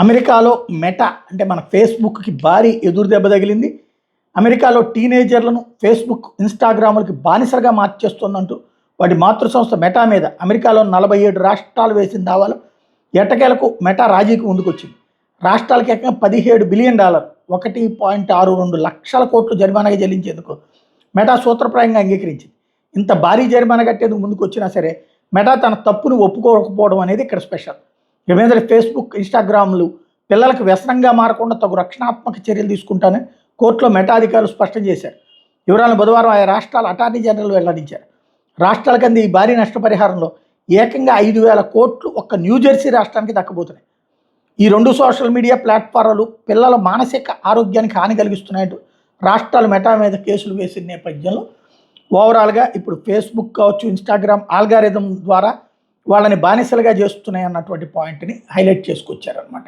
అమెరికాలో మెటా అంటే మన ఫేస్బుక్కి భారీ ఎదురు దెబ్బ తగిలింది. అమెరికాలో టీనేజర్లను ఫేస్బుక్, ఇన్స్టాగ్రాములకి బానిసలుగా మార్చేస్తుందంటూ వాటి మాతృ సంస్థ మెటా మీద అమెరికాలో 47 రాష్ట్రాలు వేసిన దావాలో ఎట్టకేలకు మెటా రాజీకి ముందుకొచ్చింది. రాష్ట్రాలకి ఏకంగా $17 బిలియన్, 1.62 లక్షల కోట్లు జరిమానాగా చెల్లించేందుకు మెటా సూత్రప్రాయంగా అంగీకరించింది. ఇంత భారీ జరిమానా కట్టేందుకు ముందుకు వచ్చినా సరే మెటా తన తప్పును ఒప్పుకోకపోవడం అనేది ఇక్కడ స్పెషల్. ఇక మీద ఫేస్బుక్, ఇన్స్టాగ్రామ్లు పిల్లలకు వ్యసనంగా మారకుండా తగు రక్షణాత్మక చర్యలు తీసుకుంటానని కోర్టులో మెటా అధికారులు స్పష్టం చేశారు. వివరాలను బుధవారం ఆయా రాష్ట్రాల అటార్నీ జనరల్ వెల్లడించారు. రాష్ట్రాలకు అంది ఈ భారీ నష్టపరిహారంలో ఏకంగా 5,000 కోట్లు ఒక్క న్యూజెర్సీ రాష్ట్రానికి దక్కబోతున్నాయి. ఈ 2 సోషల్ మీడియా ప్లాట్ఫారాలు పిల్లల మానసిక ఆరోగ్యానికి హాని కలిగిస్తున్నాయంటూ రాష్ట్రాలు మెటా మీద కేసులు వేసిన నేపథ్యంలో ఓవరాల్గా ఇప్పుడు ఫేస్బుక్ కావచ్చు, ఇన్స్టాగ్రామ్ ఆల్గారిథం ద్వారా వాళ్ళని బానిసలుగా చేస్తున్నాయి అన్నటువంటి పాయింట్ని హైలైట్ చేసుకొచ్చారనమాట.